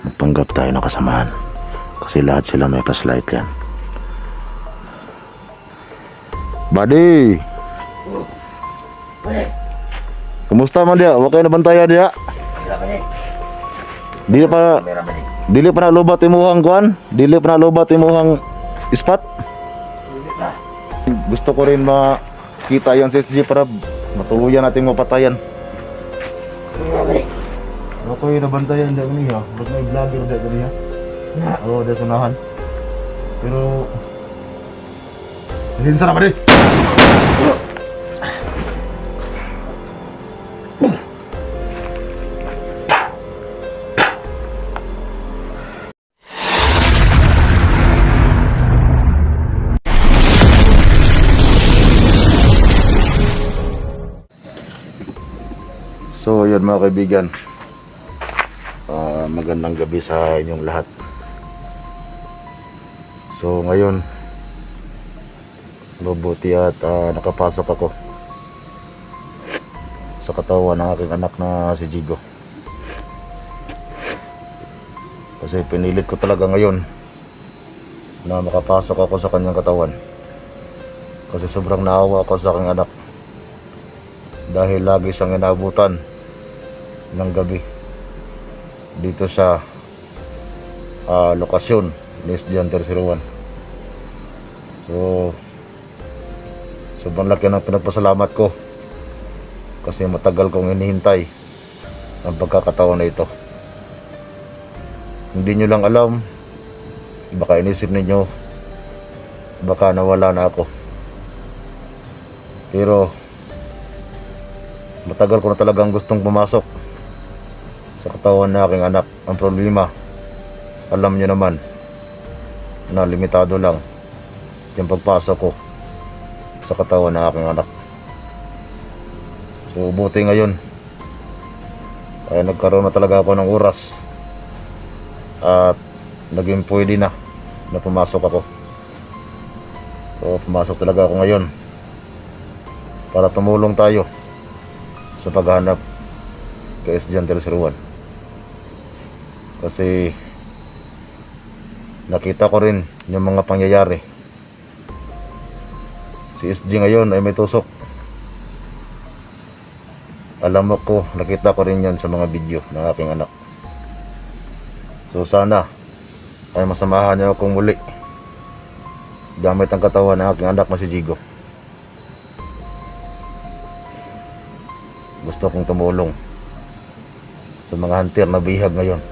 Magpanggap tayo ng kasamahan. Kasi lahat sila may flashlight yan. Buddy! Kumusta man dia? Huwag kayo nabantayan dia? Dili pa nalubat imuhang kuan? Dili pa nalubat imuhang spot? Gusto ko rin makita yung SSG para matuluyan natin mapatayan. Ako yung nabantayan dyan niya. Ba't may vlogger dyan niya? Oo, dyan sunahan. Pero hindi sana pa rin. So yun mga kaibigan, magandang gabi sa inyong lahat. So ngayon mabuti at nakapasok ako sa katawan ng aking anak na si Jigo. Kasi pinilit ko talaga ngayon na makapasok ako sa kanyang katawan. Kasi sobrang naawa ako sa aking anak. Dahil lagi siyang inabutan ng gabi dito sa lokasyon ni SG Hunter 01. So sobrang laki ng pinagpasalamat ko kasi matagal kong hinihintay ang pagkakataon na ito. Hindi nyo lang alam, baka inisip ninyo baka nawala na ako, pero matagal ko na talagang gustong pumasok sa katawan na aking anak. Ang problema, alam nyo naman na limitado lang yung pagpasok ko sa katawan na aking anak. So buti ngayon ay nagkaroon na talaga ako ng oras at naging pwede na pumasok ako. So pumasok talaga ako ngayon para tumulong tayo sa paghahanap kay SG Hunter 01. Kasi nakita ko rin yung mga pangyayari. Si SG ngayon ay may tusok. Alam mo ko, nakita ko rin yan sa mga video ng aking anak. So sana ay masamahan niyo akong muli gamit ang katawan ng aking anak na si Jigo. Gusto kong tumulong sa mga hunter na bihag ngayon.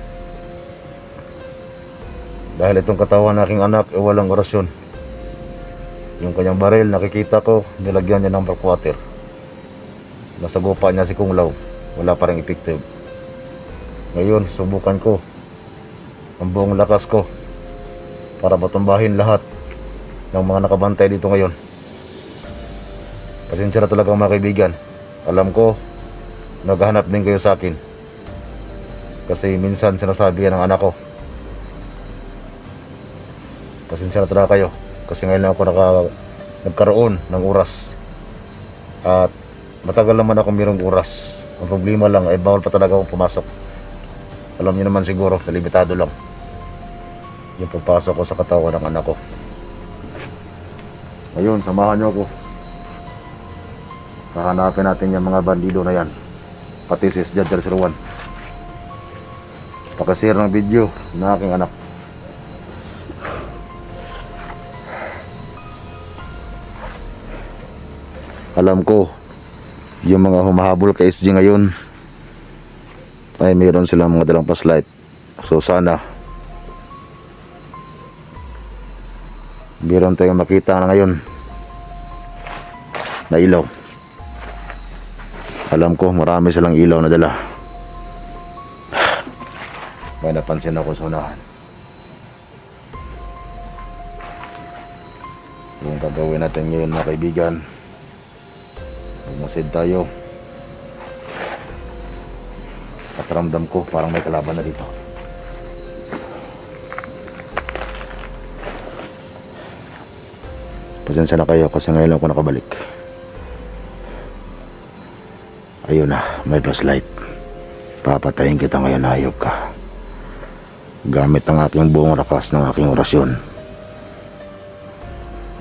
Dahil itong katawan ng aking anak ay walang orasyon. Yung kanyang baril nakikita ko, nilagyan niya ng backwater. Nasagupa niya si Kung Lao, wala pa rin effective. Ngayon subukan ko ang buong lakas ko para matumbahin lahat ng mga nakabantay dito ngayon. Pasensya na talaga mga kaibigan. Alam ko naghahanap din kayo sa akin kasi minsan sinasabi yan ng anak ko. Pasensya na talaga kayo kasi ngayon lang ako nagkaroon ng oras at matagal naman ako mayroong oras. Ang problema lang ay bawal pa talaga akong pumasok. Alam niyo naman siguro, limitado lang yung pagpasok ko sa katawan ng anak ko. Ngayon samahan niyo ako, hahanapin natin yung mga bandido na yan, pati si SG Hunter 01. Pakishare ng video na aking anak. Alam ko yung mga humahabol kay SG ngayon ay mayroon silang mga dalang flashlight. So sana mayroon tayong makita na ngayon na ilaw. Alam ko marami silang ilaw na dala. May napansin ako sa unahan. Yung gagawin natin ngayon mga kaibigan, magmasid tayo. At ramdam ko parang may kalaban na dito. Pasensya na kayo kasi ngayon lang ako nakabalik. Ayun na, may flashlight. Papatayin kita ngayon, hayop ka. gamit ang aking buong lakas ng aking orasyon.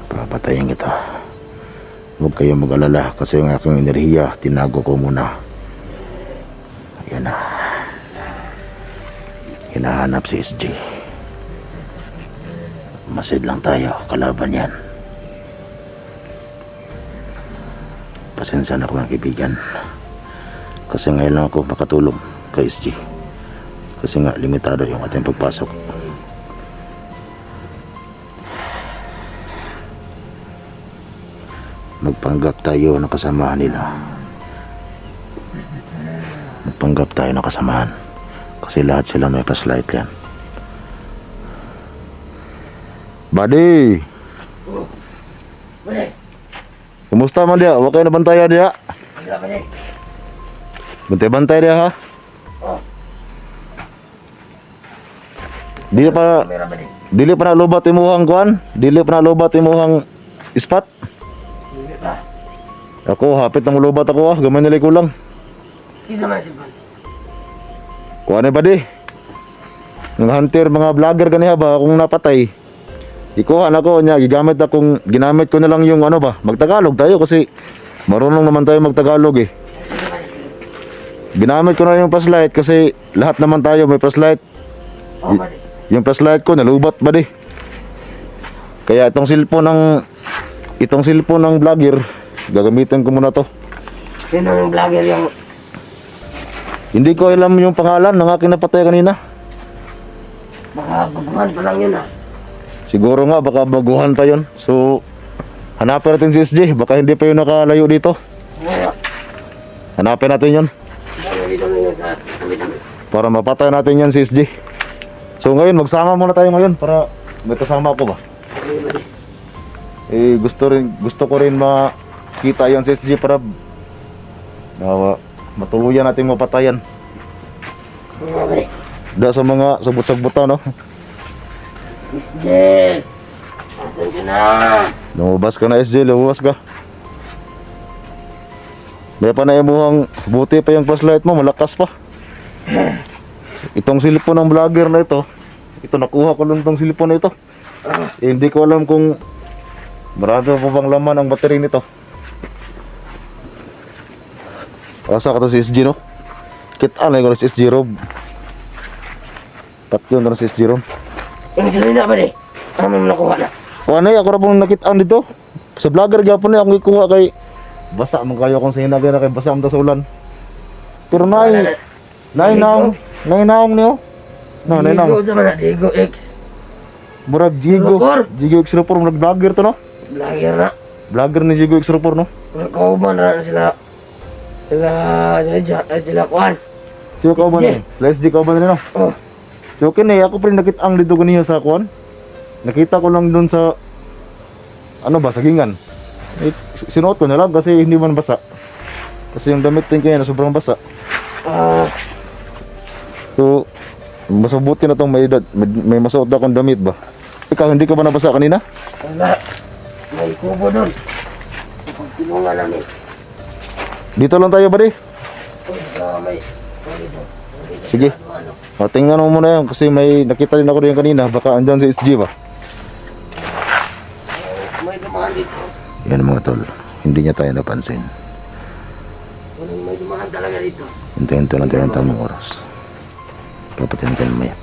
Papatayin kita. Huwag kayong mag-alala kasi yung aking enerhiya tinago ko muna. Ayan na. Hinahanap si SG. Masid lang tayo, kalaban yan. Pasensya na ko, mga kaibigan, kasi ngayon lang ako makatulog kay SG kasi nga limitado yung ating pagpasok. Magpanggap tayo ng kasamahan nila. Magpanggap tayo ng kasamahan kasi lahat sila may flashlight yan. Buddy! Kumusta man dia? Huwag kayo nabantayan dia. Bantay-bantay dia ha. Dili pa na lobat imuhang kuan? Dili pa na lobat imuhang ispat? Ako hapit ng lobat ako gamay nila kulang. Kuan ba di? Ng hunter mga vlogger kaniha ba kung napatay. Ikuha na ko niya, ginamit ko na lang yung ano ba, magtagalog tayo kasi marunong naman tayo magtagalog eh. Ginamit ko na yung flashlight kasi lahat naman tayo may flashlight. Yung flashlight ko nalubat ba di? Kaya itong cellphone ng vlogger, gagamitin ko muna to. Sino yung vlogger yung... Hindi ko alam yung pangalan ng aking napatay kanina. Baka babangan pa lang yun ah. Siguro nga baka baguhan pa yon. So hanapin natin si SJ, baka hindi pa yun nakalayo dito. Hanapin natin yon para mapatay natin yan si SJ. So ngayon magsama muna tayo ngayon para may kasama ako ba. Gusto ko rin makita yan si SJ para matuluyan natin mapatayan. Da sa mga sabot-sabutan no. SJ! Asan ka na? Lumabas ka na SJ, lumabas ka. May pa na imuhang buti pa yung flashlight mo, malakas pa. Itong cellphone ng vlogger na ito nakuha ko lang itong cellphone na ito. Hindi ko alam kung marami pa bang laman ang battery nito. Asa ka to si SG no? Kita na ko si SG Rob. Tatlo na si SG Rob. Yung salina ba di? Ano mo nakuha na? Ano ako ra pong nakitaan dito. Sa vlogger gyapon ni akong ikuha kay basa man kayo kung sinagay na kay basa am ta sa ulan. Pero naong niyo. No, Diego sa mana, Diego X. Murag Diego X Report murag vlogger to no? Vlogger na. Vlogger ni Diego X Report no? Kung kauban na sila kuhan. Sino ka ba ni? SG ka ba ni no? Oh. So kini ako pa rin nakita-ang dito ganiya sa kuan. Nakita ko lang doon sa ano ba, sagingan. Sinuot ko na lang kasi hindi man basa. Kasi yung damit din kaya na sobrang basa. So mas mabuti na tong may masuot akong damit ba. Ikaw hindi ka ba nabasa kanina? Wala. May kubo doon. Kapag tinunga namin. Dito lang tayo ba di? May Sige. Tingnan mo muna yan kasi may nakita din ako din kanina. Baka andyan si SG ba? May dumaan dito. Yan mga tol. Hindi niya tayo napansin. May dumaan talaga dito. Hintayin lang tayo ng tamang oras. Papatin tayo maya.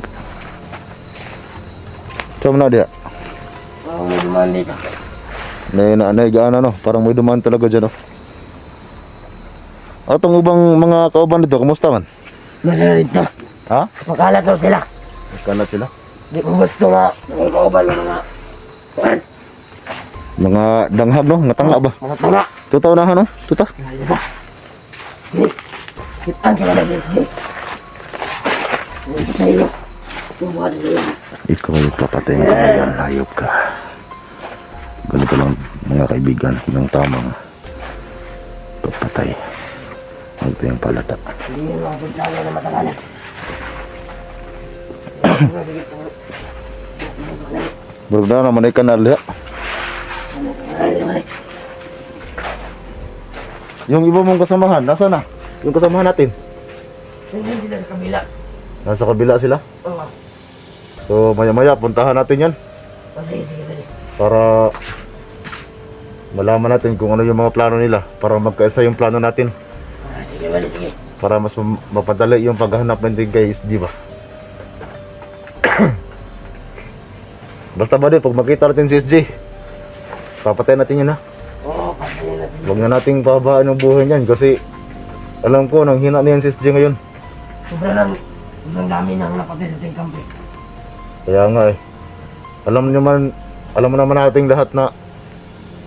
Saan mo na diya? May dumaan dito. Gaan ano, parang may dumaan talaga dyan oh. Itong ubang mga kauban dito, kumusta man? Masaya dito. Ha? Makalat daw sila. Kalat sila? Di ko gusto nga. May kauban ng mga... Kuhan. Mga danghag no? Nga tanga ba? Mga tanga. Tutaw na ha no? Tuta? Diba? Kitaan sila na SJ. Sa'yo. Tumuha na sa'yo. Ikaw yung papatay ng kaibigan. Hayop ka. Ganito lang mga kaibigan. Yung tamang pagpatay. Huwag tayong palata. Hindi yung mga puntahan na matagalan. Bro na naman ay kanal ya. Yung iba mong kasamahan, nasa na? Yung kasamahan natin? Hindi sila sa kabila. Nasa kabila sila? Oo. So maya maya puntahan natin yan Sige, sige, dali. para malaman natin kung ano yung mga plano nila, para magkaisa yung plano natin, Sige, bali, sige. para mas mapadali yung paghahanap natin kay SG ba. Basta ba pag makita natin si SG, papatay natin yun ha. Oo, patayin natin. Huwag na nating pahabaan yung buhay niyan kasi alam ko nang hina na yan si SG ngayon. Sobrang dami nang napatay sa ating kampi. Kaya nga eh. Alam mo naman nating lahat na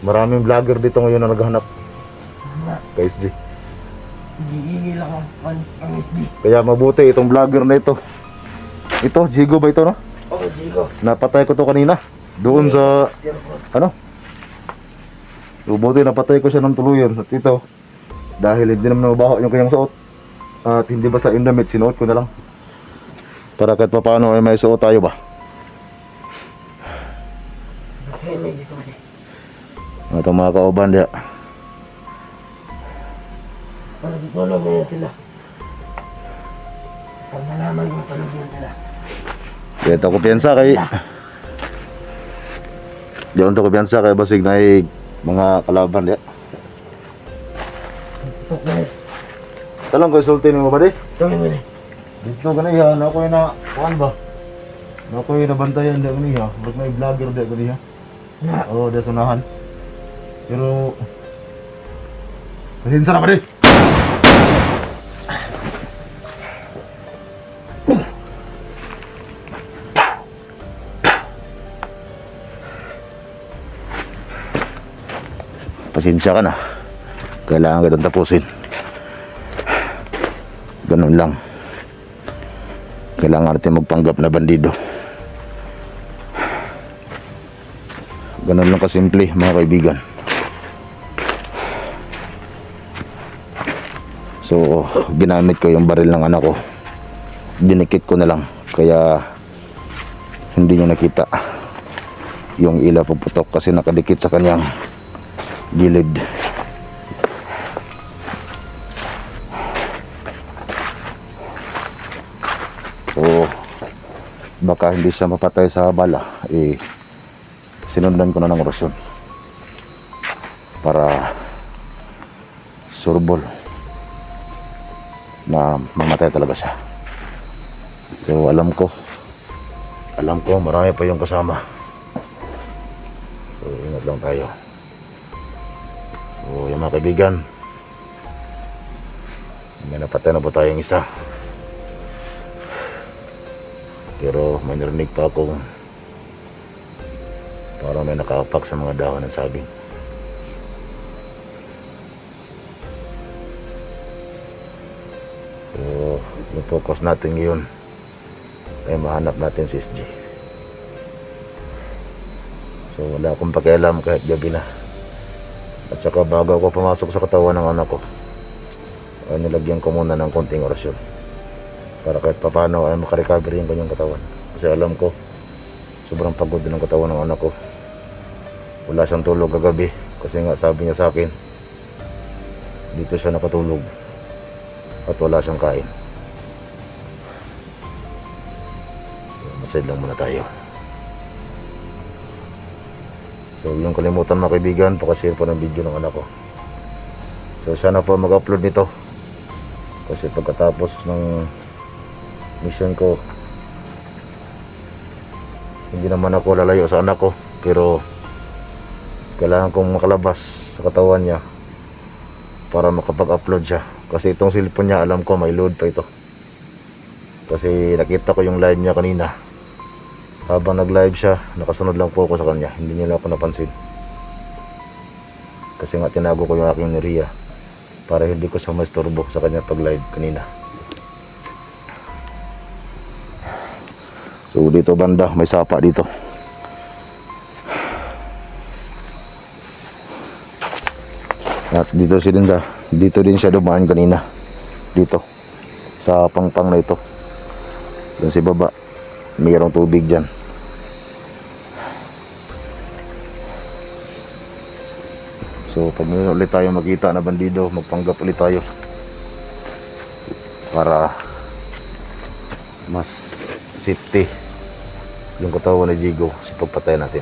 maraming vlogger dito ngayon na naghahanap Nga, kay SG. hindi lang ang SD. Kaya mabuti itong vlogger na ito. Ito, Jigo ba ito no? Oo, Jigo. Napatay ko to kanina. Doon sa, ano? Mabuti napatay ko siya ng tuluyan. At ito, dahil hindi naman mabaho yung kanyang suot. At hindi ba sa indamit, sinuot ko na lang. Para kahit pa paano ay may suot tayo ba? Okay, may dito kasi. Ito mga kauban diya. Para tutulong mo yun sila. Pag nalaman kung tulog yun sila. Kaya ito kumpiyansa kay... Diyan ito kumpiyansa kay basig na mga kalaban diya. Tutok na yun. Talang ko isultin mo ba di? Tungin mo na. Dito ganiya, na ako na... Kuhan ba? Na ako nabantayan diya ganiya. Ba't may vlogger diya ganiya? Oo, diya sunahan. Pero... Pasinsa na ba di? Pasensya ka na. Kailangan ka itong tapusin. Ganun lang. Kailangan natin magpanggap na bandido. Ganun lang kasimple mga kaibigan. So ginamit ko yung baril ng anak ko. Dinikit ko na lang. Kaya hindi niya nakita yung ilaw puputok kasi nakadikit sa kanyang gilid. So baka hindi siya mapatay sa bala, sinundan ko na ng orasyon para surbol na mamatay talaga siya. So alam ko marami pa yung kasama. So ingat lang tayo. So yung mga kaibigan, may napatay na po tayong isa, pero may narinig pa akong parang may nakaapak sa mga dahon ng saging. So yung focus natin ngayon ay mahanap natin si SG. So wala akong pakialam kahit gabi na. At saka bago ako pumasok sa katawan ng anak ko, ay nilagyan ko muna ng konting orasyon para kahit papano ay makarecover yung kanyang katawan. Kasi alam ko sobrang pagod din ang katawan ng anak ko. Wala siyang tulog kagabi kasi nga sabi niya sa akin dito siya nakatulog at wala siyang kain. So, masid lang muna tayo. So yung kalimutan mga kaibigan, pakashare po ng video ng anak ko. So sana po mag-upload nito kasi pagkatapos ng mission ko, hindi naman ako lalayo sa anak ko, pero kailangan kong makalabas sa katawan niya para makapag-upload siya. Kasi itong cellphone niya, alam ko may load pa ito, kasi nakita ko yung live niya kanina. Habang nag-live siya, nakasunod lang po ako sa kanya. Hindi niya ako napansin. Kasi nga tinago ko yung aking neriya para hindi ko siya maistorbo sa kanya pag-live kanina. So dito banda, may sapa dito. At dito din siya dumaan kanina. Dito. Sa pangpang na ito. Doon si baba. Mayroong tubig dyan. So pag may ulit tayo makita na bandido, magpanggap ulit tayo para mas safety yung katawan ni Jigo sa pagpatay natin.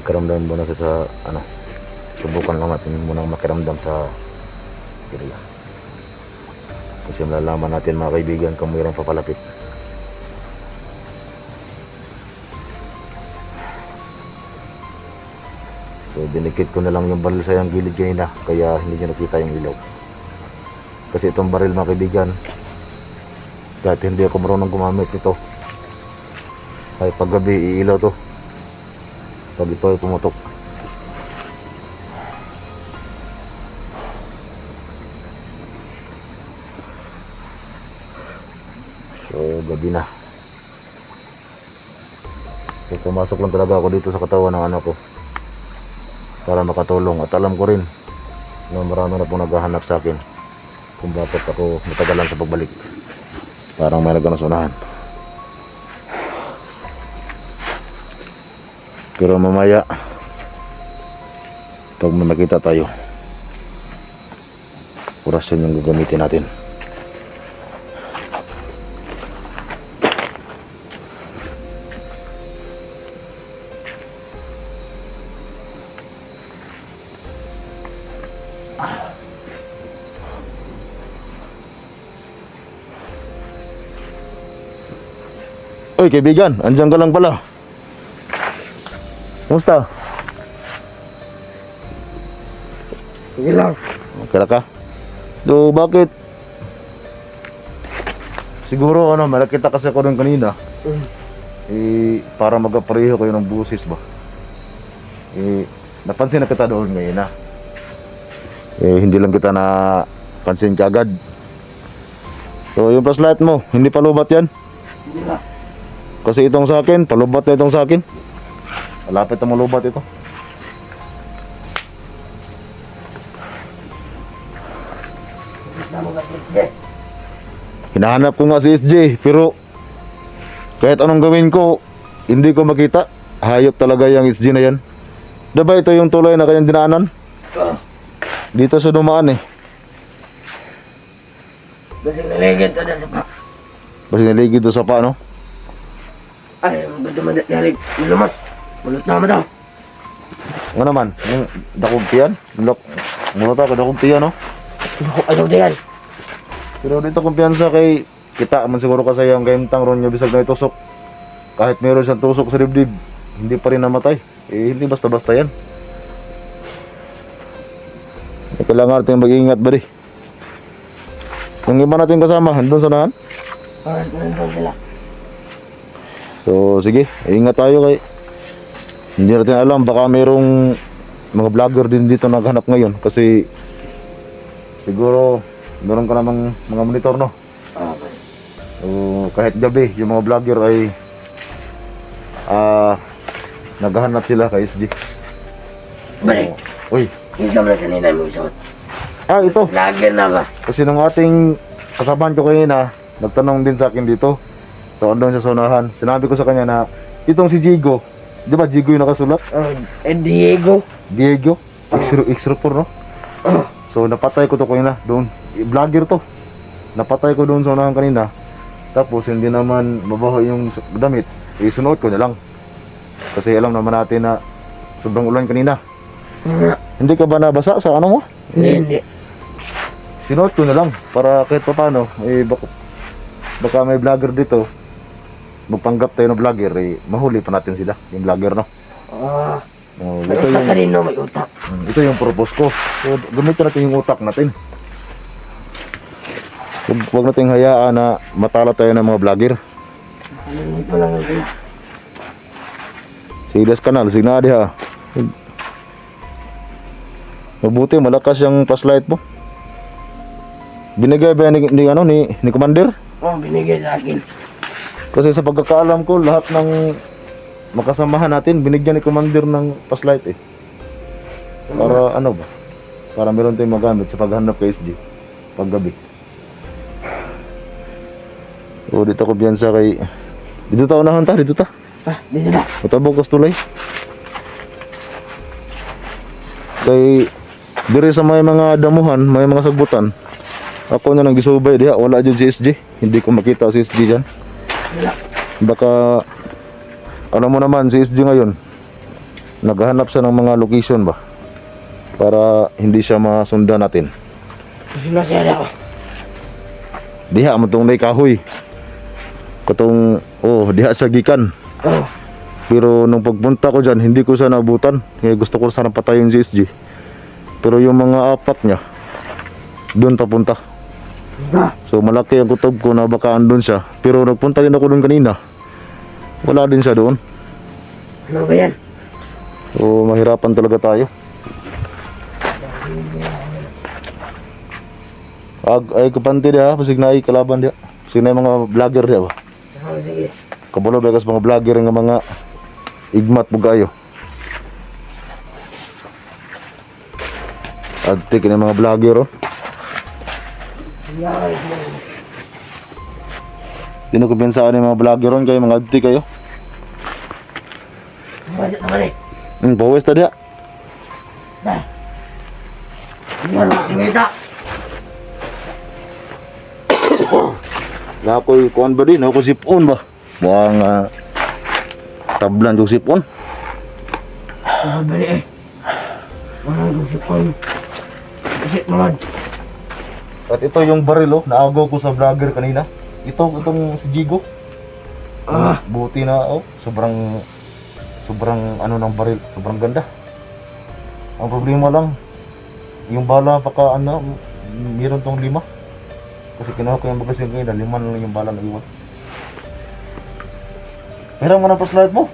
Makiramdam muna siya sa ano, subukan lang natin muna makiramdam sa area. Kasi malalaman natin mga kaibigan kung mayroong papalapit. So dinikit ko na lang yung baril sa yung gilid kanina, kaya hindi niya nakita yung ilaw. Kasi itong baril mga kaibigan, dahil hindi ako marunong gumamit nito, ay paggabi iilaw to pag ito ay pumutok. So gabi na. So pumasok lang talaga ako dito sa katawan ng anak ko para makatulong, at alam ko rin na marami na pong naghahanap sa akin kung bakit ako matagalan sa pagbalik. Parang may nagkanasunahan. Pero mamaya pag may makita tayo, orasyon yung gagamitin natin. Oy kaibigan, andyan ka lang pala. Kumusta? Sige lang. Okay ka? Do bakit? Siguro ano, malakita kasi ako rin kanina. Para magkapareho kayo ng busis ba? Napansin na kita doon ngayon na. Hindi lang kita na pansin kagad. So yung flashlight mo, hindi pa lubat yan? Hindi na. Kasi itong sa akin, palubat na itong sa akin. Malapit na malubat ito. Hinahanap ko nga si SJ, pero kahit anong gawin ko, hindi ko makita. Hayop talaga yung SJ na yan. Diba ito yung tulay na kanyang dinaanan? Dito sa dumaan eh. Basig naligid to sa pa. Basta naligid doon sa pa, no? Ay, magdumadat nalig. Lumas. Mulot na daw. Ano naman? Yung dakog tiyan? Muna tayo, dakog tiyan, no? Ayaw din yan. Pero dito kumpiyansa kay kita man siguro kasi yung kaimtang ron niya bisag na itusok. Kahit meron siyang tusok sa dibdib, hindi pa rin namatay. Hindi basta-basta yan. Kailangan natin mag-iingat ba rin? Yung iba natin kasama, andun sa nahan. Nandun sila. So sige, ingat tayo kay hindi natin alam, baka mayroong mga vlogger din dito naghanap ngayon kasi siguro meron ka namang mga monitor, no? Okay. So kahit gabi yung mga vlogger ay naghahanap sila kay SG. Balik. Uy, Kinsa mo na sa ninay mo isot. ito Lager na ba? kasi nung ating kasabahan ko kanina nagtanong din sa akin dito. So andun sa unahan, sinabi ko sa kanya na itong si Jigo, di ba Jigo yung nakasulat? Diego. Diego, X-Report, no? So napatay ko to kanina doon. Vlogger to. Napatay ko doon sa unahan kanina. Tapos hindi naman mabaho yung damit, isunuot ko na lang. Kasi alam naman natin na sobrang ulan kanina. Hindi ka ba nabasa sa ano mo? Hindi. Sinuot ko na lang para kahit pa paano, baka may vlogger dito, magpanggap tayo ng vlogger, mahuli pa natin sila, yung vlogger, no? May utak ka rin, no? May utak. Ito yung purpose ko. So, gamitin natin yung utak natin. Huwag natin hayaan na matala tayo ng mga vlogger. Ito lang ang sila. Silas kanal, signadi ha. Mabuti, malakas yung flashlight mo. Binigay ba yan ni Commander? Binigay sa akin. Kasi sa pagkakaalam ko, lahat ng makasamahan natin, binigyan ni Commander ng flashlight eh. Para ano ba? Para meron tayong magamit sa paghanap kay SG paggabi. O dito ko biyansa kay... Dito ta unahan ta, dito ta. Dito na. Matabog kas tulay. Kay... Diri sa may mga damuhan, may mga sagbutan, Ako na nang gisubay diha, wala dyan si SG. Hindi ko makita si SG dyan. Wala. Baka, alam mo naman si SG ngayon, naghahanap siya ng mga location ba? Para hindi siya masundan natin. Kasi masaya ako. Diha mo tong kahoy. Katong, diha sa gikan. Oh. Pero nung pagpunta ko dyan, hindi ko siya nabutan. Kaya gusto ko sana patayin si SG. Pero yung mga apat niya, doon papunta. Ah, So malaki ang kutob ko na baka andun siya. Pero nagpunta din ako doon kanina. Wala din siya doon. ano ba yan? So mahirapan talaga tayo. Ay kapante dia, pasig na ay kalaban dia. Pasig na yung mga vlogger dia ba. Oh, sige. Kabulo bekas mga vlogger nga mga igmat bugayo. Adti kini mga vlogger oh. Yan. Dino ko pinsaan yung mga vlogger ron kayo mga adti kayo. Masaya naman eh. Pawis ta dia. Dah. Yan, kumita. Na ako'y kuan ba din, ako sipon ba? Muang tablan yung sipon. Ano ba eh? Walang gusip ko. Isip naman. At ito yung baril oh, naagaw ko sa vlogger kanina. Itong si Jigo. Ah, Buti na oh, sobrang ano ng baril, sobrang ganda. Ang problema lang, yung bala paka ano, meron tong 5. Kasi kinuha ko yung bagas yung kanina, 5 na lang yung bala na iwan. Pero mo na flashlight mo.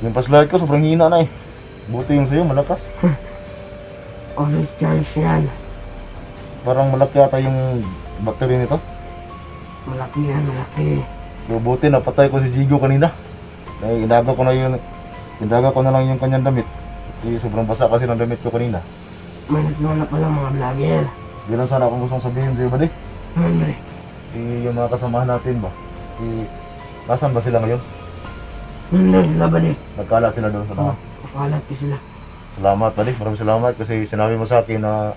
Yung flashlight ko sobrang hina na eh. Buti yung sa'yo, malakas. always charge yan. Parang malaki ata yung battery nito. Malaki yan, malaki. So, buti napatay ko si Jigo kanina. Inaga ko na lang yung kanyang damit. Kasi sobrang basa kasi ng damit ko kanina. Minus lola pala mga vlogger. Yun lang sana akong gustong sabihin sa'yo ba di? Ano eh? Yung mga kasamahan natin ba? Nasaan ba sila ngayon? Ano sila ba eh? Nagkala sila doon sa mga. Pakalat ko sila. Salamat ba di? Maraming salamat kasi sinabi mo sa akin na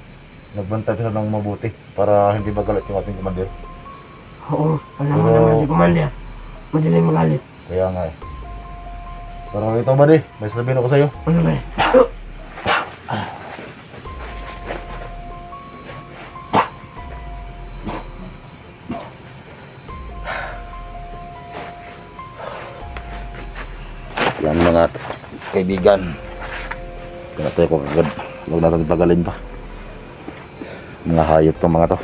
nagbantay sila ng mabuti para hindi magalit yung ating commander. Oo, alam mo Pero- naman si Commander. Madaling magalit. Kaya nga eh. Pero ito ba di? May sasabihin ako sa'yo. Ano ba eh? Yan mga kaibigan. Kaya tayo ko kagad. Huwag natin tagalin pa. Mga hayop to mga to.